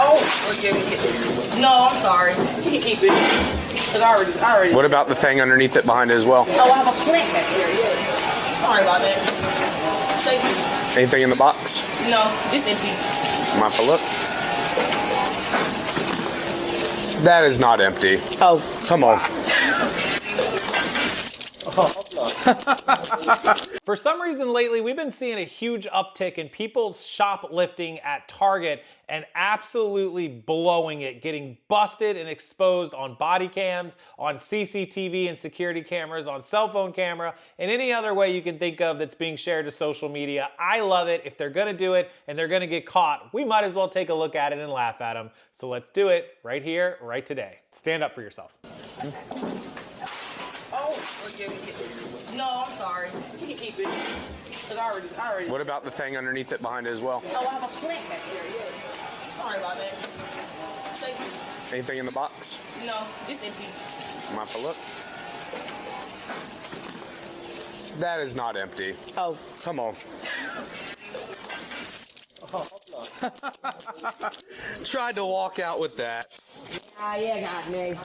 Oh, yeah. No, I'm sorry. You can keep it. Cause I already. What about the thing underneath it behind it as well? Oh, I have a plant back here. Yeah. Sorry about that. Thank you. Anything in the box? No, it's empty. I'm gonna have to look. That is not empty. Oh. Come on. For some reason lately, we've been seeing a huge uptick in people shoplifting at Target and absolutely blowing it, getting busted and exposed on body cams, on CCTV and security cameras, on cell phone camera, and any other way you can think of that's being shared to social media. I love it. If they're gonna do it and they're gonna get caught, we might as well take a look at it and laugh at them. So let's do it right here, right today. Stand up for yourself. Oh, yeah. No, I'm sorry. You can keep it. Cause I already. What about the thing underneath it behind it as well? Oh, I have a plant back here. Yeah. Sorry about that. Thank you. Anything in the box? No, it's empty. I'm gonna have to look. That is not empty. Oh. Come on. Tried to walk out with that. Yeah, got me.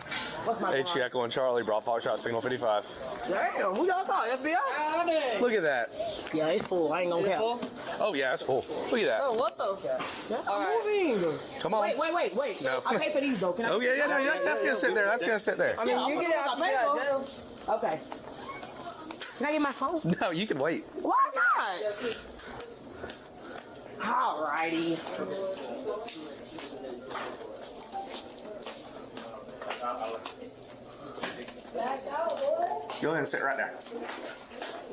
What's my H. Echo and Charlie brought Foxtrot Signal 55. Damn, who y'all thought? FBI? Look at that. Yeah, it's full. I ain't gonna count. Oh yeah, it's full. Look at that. Oh, what the? That's moving. Come on. Wait. No. I pay for these though. Can I? Oh yeah, no, that's gonna sit there. That's gonna sit there. I mean, you get it out. Okay. Can I get my phone? No, you can wait. Why not? Alrighty. Go ahead and sit right there.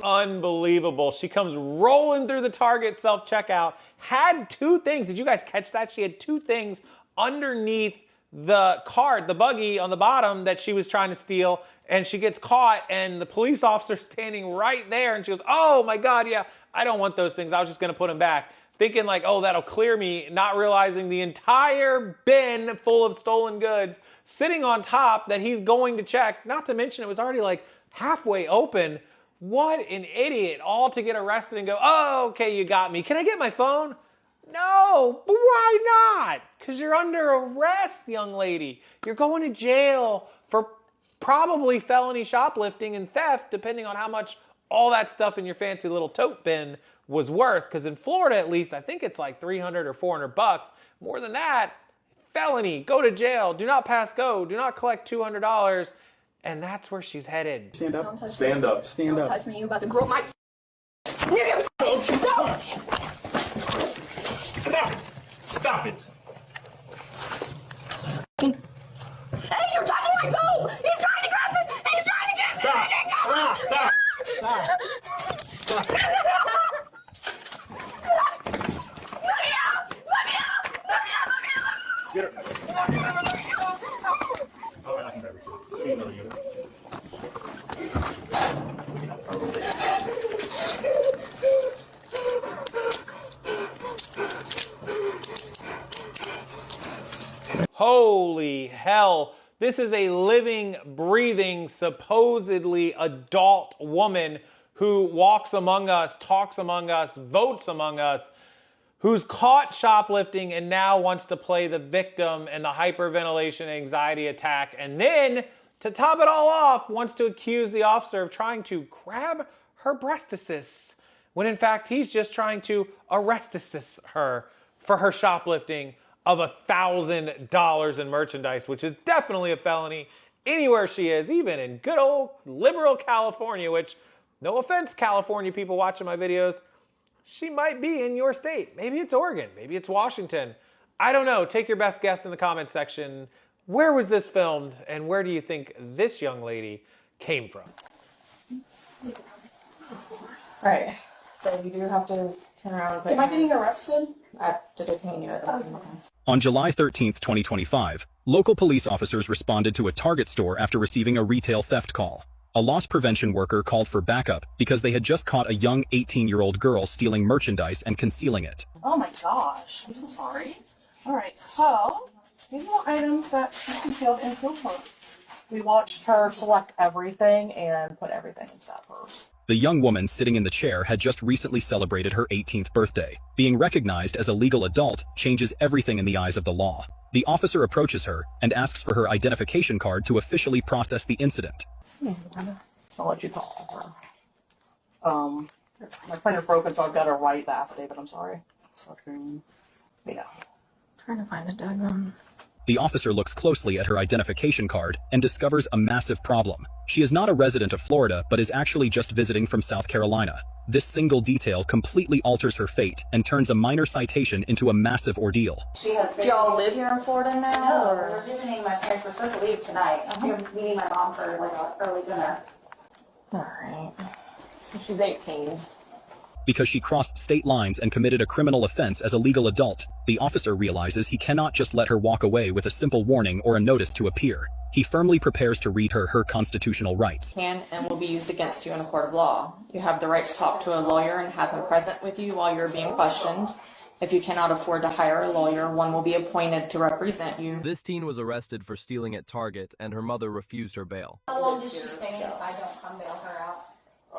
Unbelievable. She comes rolling through the Target self-checkout, had two things. Did you guys catch that? She had two things underneath the cart, the buggy on the bottom that she was trying to steal, and she gets caught, and the police officer standing right there, and she goes, oh my God, yeah, I don't want those things. I was just gonna put them back. Thinking like, oh, that'll clear me, not realizing the entire bin full of stolen goods sitting on top that he's going to check, not to mention it was already like halfway open. What an idiot, all to get arrested and go, oh, okay, you got me. Can I get my phone? No, but why not? Because you're under arrest, young lady. You're going to jail for probably felony shoplifting and theft, depending on how much all that stuff in your fancy little tote bin was worth. Because in Florida, at least, I think it's like 300 or 400 bucks. More than that, felony, go to jail, do not pass go, do not collect $200. And that's where she's headed. Stand up. Stand up. Stand Don't up. touch me. You about to grow my nigga. Don't you touch! Stop it! Stop it! Hey, you're touching my phone! He's trying to grab it! He's trying to get it! Stop! Stop! Stop. Stop. Let me out! Let me out! Let me out! Let me out! Get her. Holy hell. This is a living, breathing, supposedly adult woman who walks among us, talks among us, votes among us, who's caught shoplifting and now wants to play the victim in the hyperventilation anxiety attack. And then, to top it all off, wants to accuse the officer of trying to grab her breastises, when in fact he's just trying to arrest her for her shoplifting of $1,000 in merchandise, which is definitely a felony anywhere she is, even in good old liberal California, which, no offense, California people watching my videos, she might be in your state. Maybe it's Oregon, maybe it's Washington. I don't know. Take your best guess in the comments section. Where was this filmed, and where do you think this young lady came from? Right. So you do have to turn around and put. Am I getting arrested? I have to detain you at that point. On July 13th, 2025, local police officers responded to a Target store after receiving a retail theft call. A loss prevention worker called for backup because they had just caught a young 18-year-old girl stealing merchandise and concealing it. Oh my gosh, I'm so sorry. Alright, so these are the items that she concealed into a purse. We watched her select everything and put everything into that purse. The young woman sitting in the chair had just recently celebrated her 18th birthday. Being recognized as a legal adult changes everything in the eyes of the law. The officer approaches her and asks for her identification card to officially process the incident. I'll let you talk to her. My printer broken, so I've got to write the affidavit. I'm sorry. Yeah. Trying to find the diagram. The officer looks closely at her identification card and discovers a massive problem. She is not a resident of Florida, but is actually just visiting from South Carolina. This single detail completely alters her fate and turns a minor citation into a massive ordeal. Do y'all live here in Florida now? No, or? we're visiting my parents. We're supposed to leave tonight. I'm here meeting my mom for like an early dinner. Alright. So she's 18. Because she crossed state lines and committed a criminal offense as a legal adult, the officer realizes he cannot just let her walk away with a simple warning or a notice to appear. He firmly prepares to read her constitutional rights. Can and will be used against you in a court of law. You have the right to talk to a lawyer and have him present with you while you're being questioned. If you cannot afford to hire a lawyer, one will be appointed to represent you. This teen was arrested for stealing at Target, and her mother refused her bail. How long does she stay if I don't come bail her out?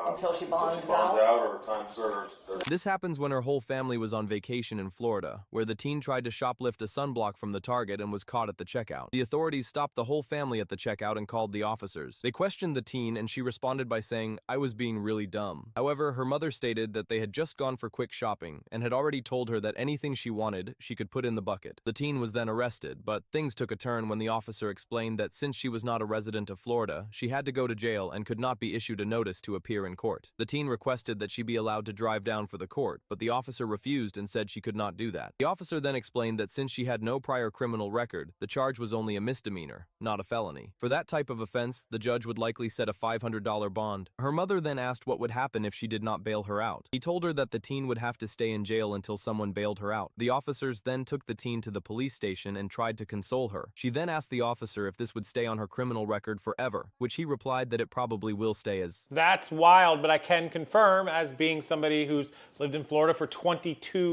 Until she bonds out out. or time served. This happens when her whole family was on vacation in Florida, where the teen tried to shoplift a sunblock from the Target and was caught at the checkout. The authorities stopped the whole family at the checkout and called the officers. They questioned the teen and she responded by saying, "I was being really dumb." However, her mother stated that they had just gone for quick shopping and had already told her that anything she wanted, she could put in the bucket. The teen was then arrested, but things took a turn when the officer explained that since she was not a resident of Florida, she had to go to jail and could not be issued a notice to appear in court. The teen requested that she be allowed to drive down for the court, but the officer refused and said she could not do that. The officer then explained that since she had no prior criminal record, the charge was only a misdemeanor, not a felony. For that type of offense, the judge would likely set a $500 bond. Her mother then asked what would happen if she did not bail her out. He told her that the teen would have to stay in jail until someone bailed her out. The officers then took the teen to the police station and tried to console her. She then asked the officer if this would stay on her criminal record forever, which he replied that it probably will stay as. That's wild, but I can confirm, as being somebody who's lived in Florida for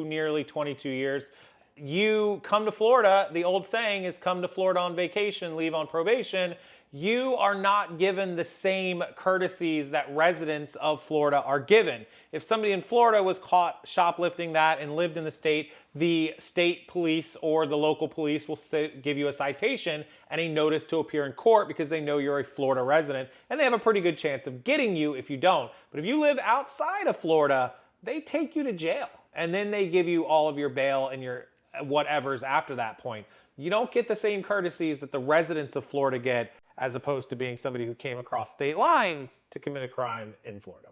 nearly 22 years, you come to Florida, the old saying is come to Florida on vacation, leave on probation. You are not given the same courtesies that residents of Florida are given. If somebody in Florida was caught shoplifting that and lived in the state police or the local police will give you a citation and a notice to appear in court because they know you're a Florida resident, and they have a pretty good chance of getting you if you don't. But if you live outside of Florida, they take you to jail, and then they give you all of your bail and your whatevers after that point. You don't get the same courtesies that the residents of Florida get, as opposed to being somebody who came across state lines to commit a crime in Florida.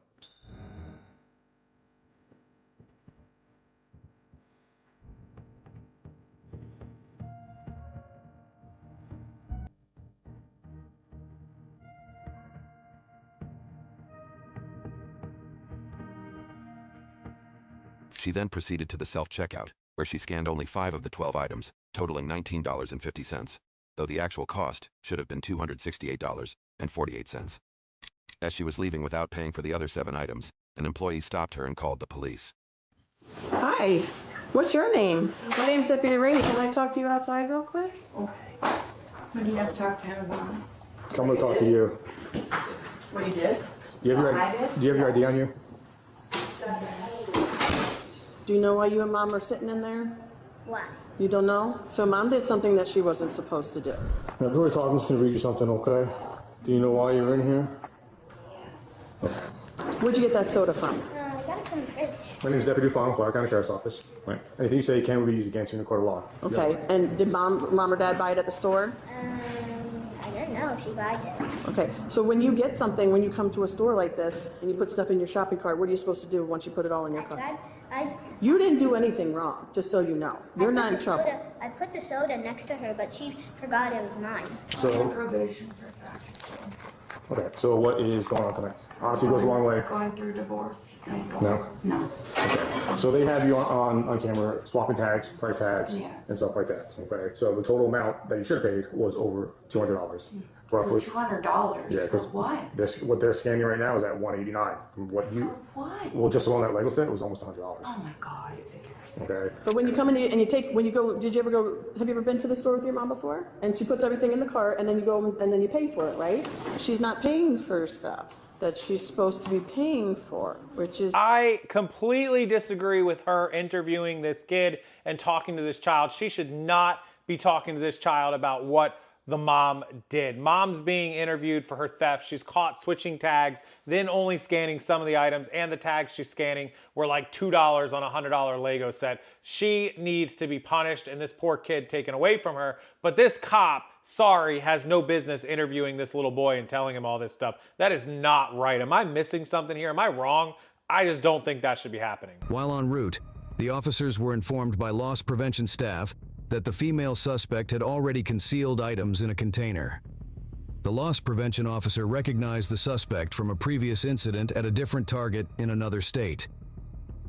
She then proceeded to the self-checkout, where she scanned only 5 of the 12 items, totaling $19.50, though the actual cost should have been $268.48. As she was leaving without paying for the other 7 items, an employee stopped her and called the police. Hi. What's your name? My name's Deputy Rainey. Can I talk to you outside real quick? Okay. What do you have to talk to him about? I'm going to talk to you. What you did? Do you have your ID on you? Do you know why you and Mom are sitting in there? Why? You don't know? So Mom did something that she wasn't supposed to do. Now, before we talk, I'm just going to read you something, okay? Do you know why you're in here? Yes. Okay. Where'd you get that soda from? I got it from the fridge. My name is Deputy Fong, Clark County Sheriff's Office. Right. Anything you say can be used against you in a court of law. Okay. And did Mom or Dad buy it at the store? I don't know if she buys it. Okay. So when you get something, when you come to a store like this, and you put stuff in your shopping cart, what are you supposed to do once you put it all in your cart? You didn't do anything wrong, just so you know. You're not in trouble. I put the soda next to her, but she forgot it was mine. So, okay, so what is going on tonight? Honestly, goes a long way. Going through divorce. No? No. Okay. So they have you on camera swapping tags, price tags, and stuff like that. Okay. So the total amount that you should have paid was over $200. Roughly. $200? Yeah, because what they're scanning right now is at $189. From what you? What? Well, just along that Lego set, it was almost $100. Oh my God. Okay. But when you come in and you take, when you go, have you ever been to the store with your mom before? And she puts everything in the cart, and then you go and then you pay for it, right? She's not paying for stuff. that she's supposed to be paying for, which is... I completely disagree with her interviewing this kid and talking to this child. She should not be talking to this child about what the mom did. Mom's being interviewed for her theft. She's caught switching tags, then only scanning some of the items, and the tags she's scanning were like $2 on a $100 Lego set. She needs to be punished and this poor kid taken away from her. But this cop, sorry, has no business interviewing this little boy and telling him all this stuff. That is not right. Am I missing something here? Am I wrong? I just don't think that should be happening. While en route, the officers were informed by loss prevention staff that the female suspect had already concealed items in a container. The loss prevention officer recognized the suspect from a previous incident at a different target in another state.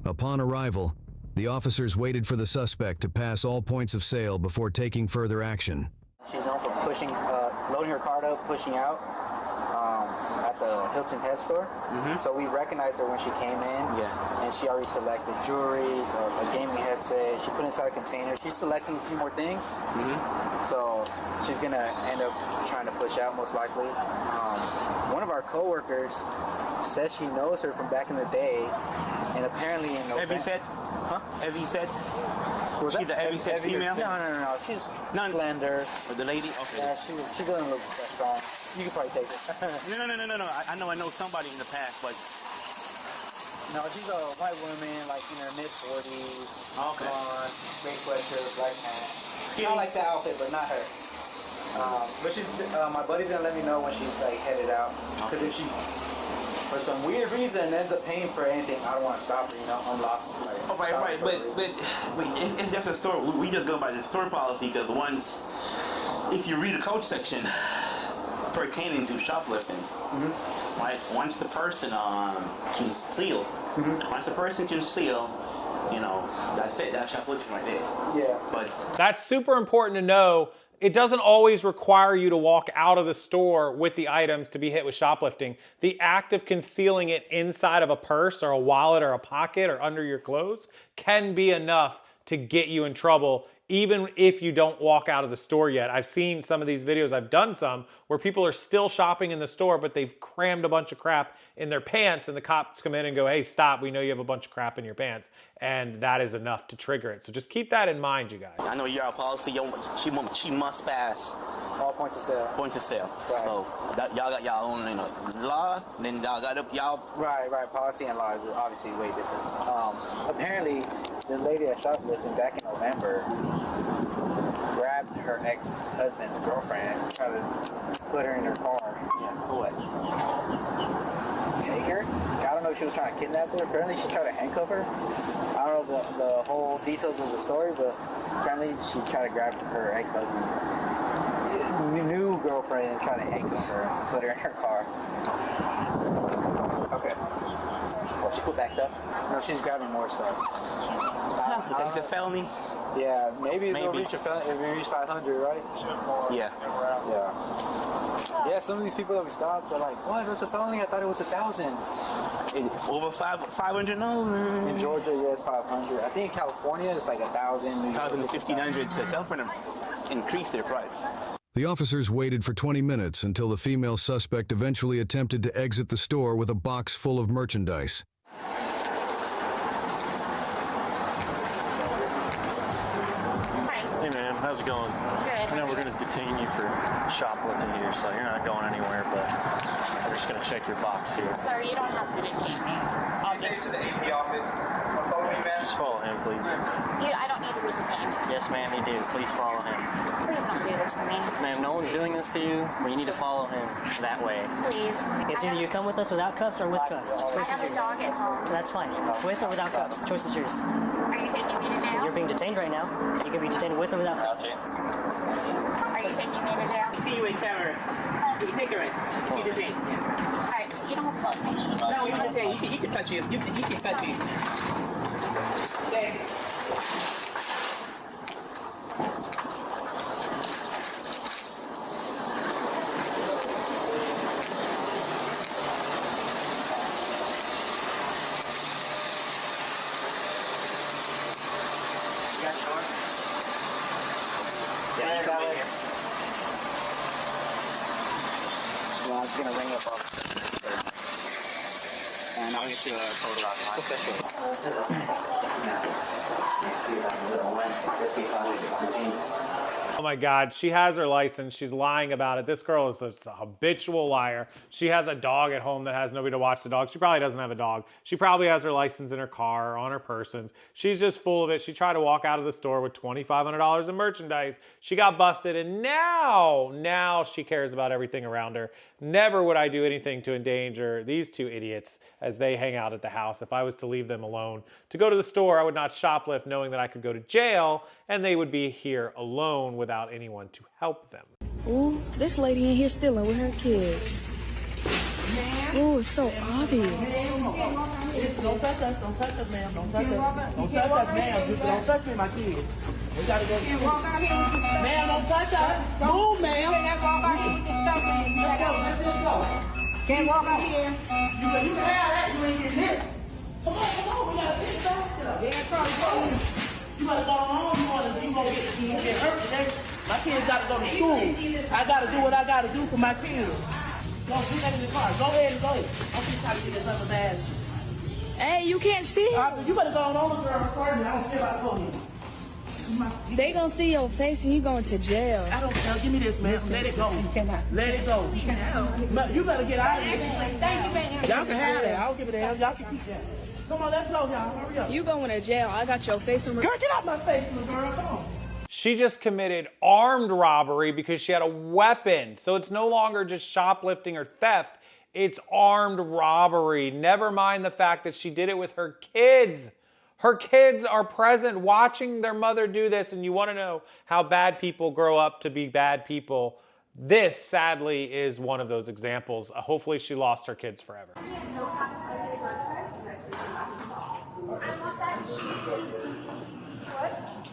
Upon arrival, the officers waited for the suspect to pass all points of sale before taking further action. She's known for pushing, loading her cart up, pushing out at the Hilton Head store. So we recognized her when she came in, and she already selected jewelry, so a gaming headset. She put inside a container. She's selecting a few more things, so she's gonna end up trying to push out most likely. One of our coworkers says she knows her from back in the day, and apparently in November. Heavy set? Huh? Heavy set? Was she the heavy set female? No. She's slender. Or the lady? Okay. Yeah, she doesn't look that strong. You can probably take it. No. I know somebody in the past, but... No, she's a white woman, like in her mid-40s. Okay. Blonde, gray sweatshirt, black pants. Kind of like that outfit, but not her. But she's, my buddy's gonna let me know when she's like headed out. Because if she, for some weird reason, ends up paying for anything, I don't want to stop her, you know, unlock her. Like, right. But it's just a store. We just go by the store policy because once, if you read the code section, it's pertaining to shoplifting. Right? Once the person can steal, you know, that's it. That's shoplifting right there. Yeah. But that's super important to know. It doesn't always require you to walk out of the store with the items to be hit with shoplifting. The act of concealing it inside of a purse or a wallet or a pocket or under your clothes can be enough to get you in trouble, even if you don't walk out of the store yet. I've seen some of these videos, I've done some, where people are still shopping in the store, but they've crammed a bunch of crap in their pants, and the cops come in and go, hey, stop, we know you have a bunch of crap in your pants. And that is enough to trigger it. So just keep that in mind, you guys. I know your policy, she must pass all points of sale. Points of sale. Right. So y'all got y'all own, you know, law, then y'all got y'all. Right. Policy and law is obviously way different. Apparently, the lady that shoplifted back in November grabbed her ex-husband's girlfriend and tried to put her in her car. Take her? I don't know if she was trying to kidnap her. Apparently, she tried to handcuff her. I don't know the whole details of the story, but apparently she tried to grab her ex-husband's new girlfriend and try to handcuff her and put her in her car. Okay. Well, she put back up? No, she's grabbing more stuff. You think it's a felony? Yeah, maybe it'll reach a felony if we reach 500, right? Yeah. Yeah, some of these people that we stopped, they're like, what, that's a felony? I thought it was 1,000. It's over 500? No. In Georgia, yeah, it's 500. I think in California, it's like 1,000. 1,000 to 1,500, because they'll increase their price. The officers waited for 20 minutes until the female suspect eventually attempted to exit the store with a box full of merchandise. Hey man, how's it going? Good. I know we're going to detain you for shoplifting here, so you're not going anywhere, but we're just going to check your box here. Sir, you don't have to detain me. I'll take it to the AP office. Follow me, man. Just follow him, please. I don't need to be detained. Yes, ma'am, you do. Please follow him. Please don't do this to me. Ma'am, no one's doing this to you, but you need to follow him that way. Please. It's either you come with us without cuffs or with cuffs. I have a dog at home. That's fine. With or without cuffs. The choice is yours. Are you taking me to jail? You're being detained right now. You can be detained with or without cuffs. Are you taking me to jail? I see you in camera. You take her in. You detain. Alright, you don't have to touch me. No, you detain. You can touch him. You can touch him. Okay. Well, I'm just gonna ring up. and I'll get you a total. Oh my God, she has her license. She's lying about it. This girl is a habitual liar. She has a dog at home that has nobody to watch the dog. She probably doesn't have a dog. She probably has her license in her car or on her person. She's just full of it. She tried to walk out of the store with $2,500 in merchandise. She got busted, and now she cares about everything around her. Never would I do anything to endanger these two idiots as they hang out at the house. If I was to leave them alone to go to the store, I would not shoplift knowing that I could go to jail and they would be here alone without anyone to help them. Ooh, this lady in here stealing with her kids. Ooh, it's so obvious. Don't touch us, ma'am. Don't touch us. Don't touch us, ma'am. Don't touch me, my kids. We gotta go. Ma'am, don't touch us. Move, ma'am. Can't walk out here with this stuff. Can't walk out here. You can have that. You ain't getting this. Come on. We gotta get back there. Yeah, probably. You better go home. You gonna get hurt today. My kids gotta go to school. I gotta do what I gotta do for my kids. Don't put that in the car. Go ahead. I'm just trying to get this other bag. Hey, you can't steal. You better go on, girl. Recording. I don't care about going. They gonna see your face and you going to jail. I don't care. Give me this, man. Let it go. Let it go. You better get out of here. Thank you, man. Y'all can have that. I don't give a damn. Y'all can keep that. Come on, let's go, y'all. Hurry up. You going to jail. I got your face on. Girl, get out my face, little girl. Come on. She just committed armed robbery because she had a weapon. So it's no longer just shoplifting or theft. It's armed robbery. Never mind the fact that she did it with her kids. Her kids are present watching their mother do this, and you want to know how bad people grow up to be bad people. This, sadly, is one of those examples. Hopefully she lost her kids forever.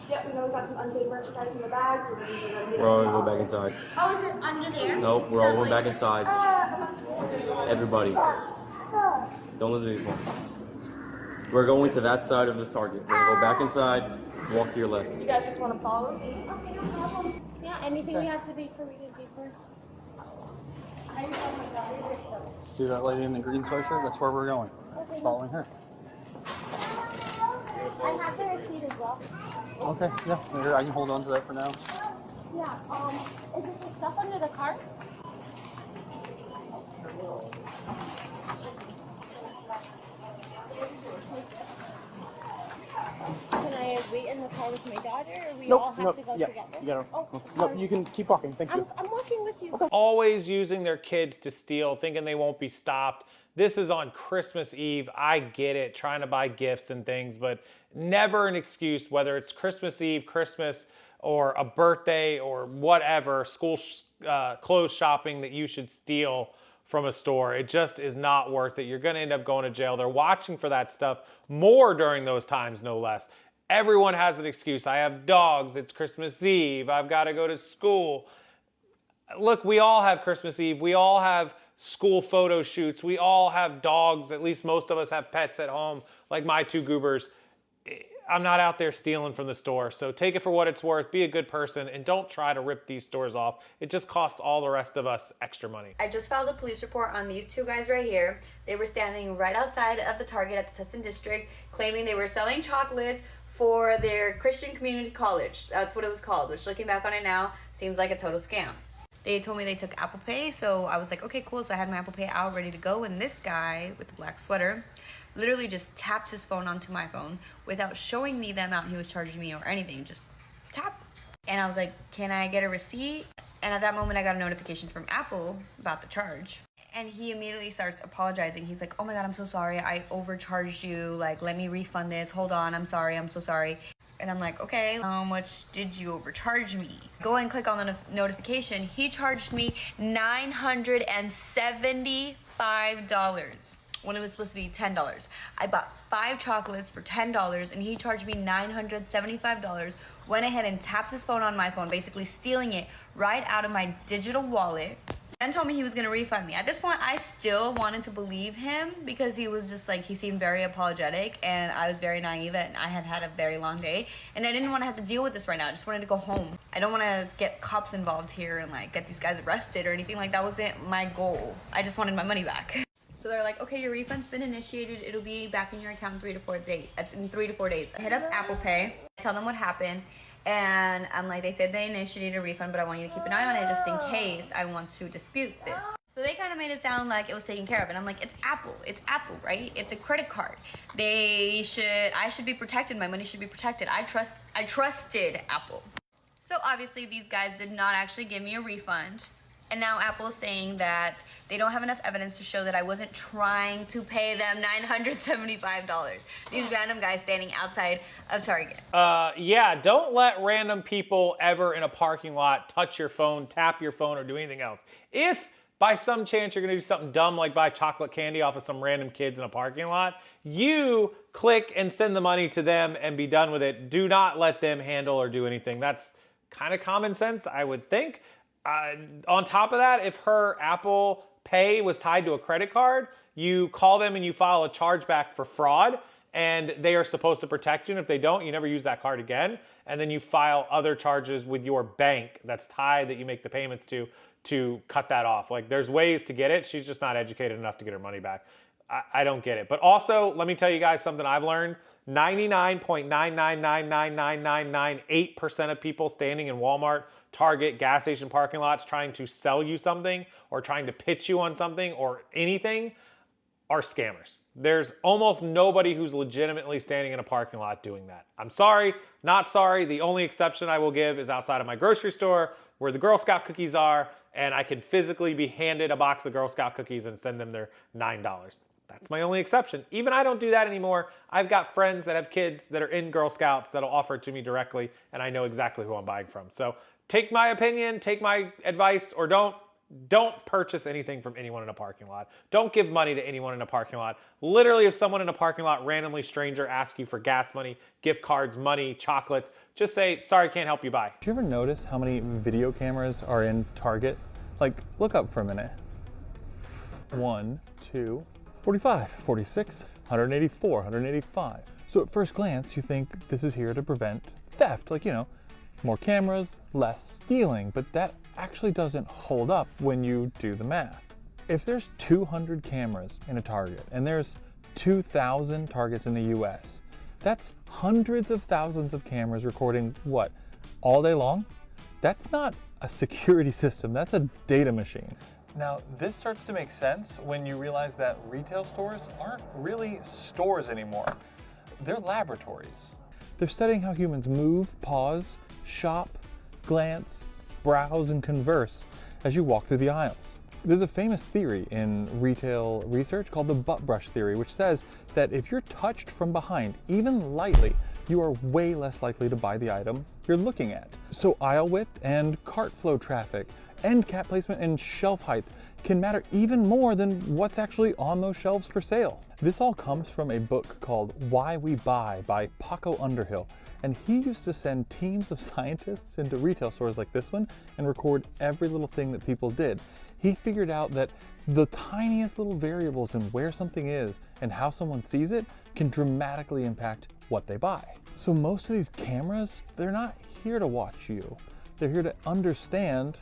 Yep, we know we got some unpaid merchandise in the bags. We're all gonna go back inside. Oh, is it under there? Nope, we're all going back inside. Everybody. Don't let the people. We're going to that side of the Target. We're gonna go back inside, walk to your left. You guys just want to follow? Okay, no problem. Yeah, anything we have to pay for, we can pay for. See that lady in the green sweatshirt? That's where we're going. Okay. Following her. I have the receipt as well. Okay, yeah. Here, I can hold on to that for now. Yeah, is it the stuff under the car? Can I wait in the car with my daughter, or we all have to go together? You gotta, Oh, no, you can keep walking. Thank you. I'm walking with you. Always using their kids to steal, thinking they won't be stopped. This is on Christmas Eve. I get it, trying to buy gifts and things, but never an excuse, whether it's Christmas Eve, Christmas, or a birthday, or whatever, school clothes shopping, that you should steal from a store. It just is not worth it. You're gonna end up going to jail. They're watching for that stuff more during those times, no less. Everyone has an excuse. I have dogs, it's Christmas Eve, I've gotta go to school. Look, we all have Christmas Eve. We all have school photo shoots. We all have dogs. At least most of us have pets at home, like my two goobers. I'm not out there stealing from the store. So take it for what it's worth. Be a good person and don't try to rip these stores off. It just costs all the rest of us extra money. I just filed a police report on these two guys right here. They were standing right outside of the Target at the Tustin District, claiming they were selling chocolates for their Christian community college. That's what it was called, which looking back on it now, seems like a total scam. They told me they took Apple Pay, so I was like, okay, cool. So I had my Apple Pay out, ready to go, and this guy with the black sweater literally just tapped his phone onto my phone without showing me the amount he was charging me or anything, just tap. And I was like, can I get a receipt? And at that moment, I got a notification from Apple about the charge. And he immediately starts apologizing. He's like, oh my God, I'm so sorry. I overcharged you. Like, let me refund this. Hold on, I'm sorry, I'm so sorry. And I'm like, okay, how much did you overcharge me? Go and click on the notification. He charged me $975 when it was supposed to be $10. I bought 5 chocolates for $10 and he charged me $975, went ahead and tapped his phone on my phone, basically stealing it right out of my digital wallet, and told me he was gonna refund me. At this point, I still wanted to believe him because he was just like, he seemed very apologetic and I was very naive and I had had a very long day and I didn't want to have to deal with this right now. I just wanted to go home. I don't want to get cops involved here and like get these guys arrested or anything like that. Wasn't my goal. I just wanted my money back. So So they're like, okay, your refund's been initiated. It'll be back in your account in 3 to 4 days. I hit up Apple Pay, tell them what happened. And I'm like, they said they initiated a refund, but I want you to keep an eye on it just in case I want to dispute this. So they kind of made it sound like it was taken care of. And I'm like, it's Apple, right? It's a credit card. I should be protected. My money should be protected. I trusted Apple. So obviously these guys did not actually give me a refund. And now Apple's saying that they don't have enough evidence to show that I wasn't trying to pay them $975. These random guys standing outside of Target. Yeah, don't let random people ever in a parking lot touch your phone, tap your phone, or do anything else. If by some chance you're gonna do something dumb like buy chocolate candy off of some random kids in a parking lot, you click and send the money to them and be done with it. Do not let them handle or do anything. That's kind of common sense, I would think. On top of that, if her Apple Pay was tied to a credit card, you call them and you file a chargeback for fraud, and they are supposed to protect you. And if they don't, you never use that card again. And then you file other charges with your bank that's tied that you make the payments to cut that off. Like, there's ways to get it. She's just not educated enough to get her money back. I don't get it. But also, let me tell you guys something I've learned. 99.9999998% of people standing in Walmart, Target, gas station parking lots trying to sell you something or trying to pitch you on something or anything are scammers. There's almost nobody who's legitimately standing in a parking lot doing that. I'm sorry, not sorry. The only exception I will give is outside of my grocery store where the Girl Scout cookies are, and I can physically be handed a box of Girl Scout cookies and send them their $9. That's my only exception. Even I don't do that anymore. I've got friends that have kids that are in Girl Scouts that'll offer it to me directly, and I know exactly who I'm buying from. So take my opinion, take my advice, or don't purchase anything from anyone in a parking lot. Don't give money to anyone in a parking lot. Literally, if someone in a parking lot, randomly stranger, asks you for gas money, gift cards, money, chocolates, just say, sorry, can't help you buy. Do you ever notice how many video cameras are in Target? Like, look up for a minute. 1, 2, 45, 46, 184, 185. So at first glance, you think this is here to prevent theft. Like, you know, more cameras, less stealing, but that actually doesn't hold up when you do the math. If there's 200 cameras in a Target and there's 2,000 Targets in the US, that's hundreds of thousands of cameras recording what, all day long? That's not a security system, that's a data machine. Now, this starts to make sense when you realize that retail stores aren't really stores anymore. They're laboratories. They're studying how humans move, pause, shop, glance, browse, and converse as you walk through the aisles. There's a famous theory in retail research called the butt brush theory, which says that if you're touched from behind, even lightly, you are way less likely to buy the item you're looking at. So aisle width and cart flow traffic, end cap placement and shelf height can matter even more than what's actually on those shelves for sale. This all comes from a book called Why We Buy by Paco Underhill. And he used to send teams of scientists into retail stores like this one and record every little thing that people did. He figured out that the tiniest little variables in where something is and how someone sees it can dramatically impact what they buy. So most of these cameras, they're not here to watch you. They're here to understand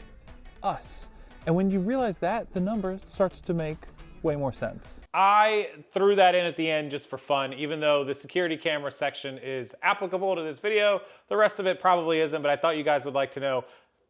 us. And when you realize that, the number starts to make way more sense. I threw that in at the end just for fun, even though the security camera section is applicable to this video. The rest of it probably isn't, but I thought you guys would like to know.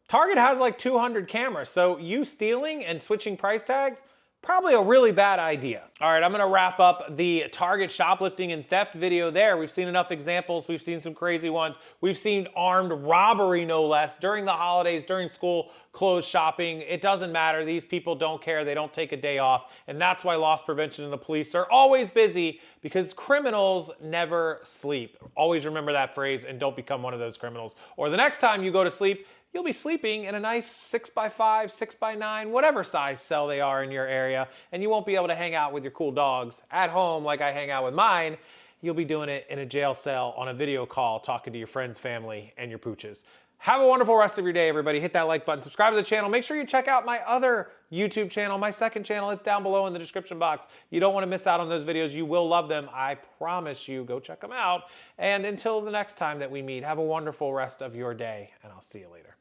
Target has like 200 cameras, so you stealing and switching price tags, probably a really bad idea. All right, I'm gonna wrap up the Target shoplifting and theft video there. We've seen enough examples. We've seen some crazy ones. We've seen armed robbery, no less, during the holidays, during school clothes shopping. It doesn't matter. These people don't care. They don't take a day off. And that's why loss prevention and the police are always busy, because criminals never sleep. Always remember that phrase and don't become one of those criminals. Or the next time you go to sleep, you'll be sleeping in a nice 6x5, 6x9, whatever size cell they are in your area, and you won't be able to hang out with your cool dogs at home like I hang out with mine. You'll be doing it in a jail cell on a video call, talking to your friends, family, and your pooches. Have a wonderful rest of your day, everybody. Hit that like button, subscribe to the channel. Make sure you check out my other YouTube channel, my second channel. It's down below in the description box. You don't want to miss out on those videos. You will love them. I promise you. Go check them out. And until the next time that we meet, have a wonderful rest of your day, and I'll see you later.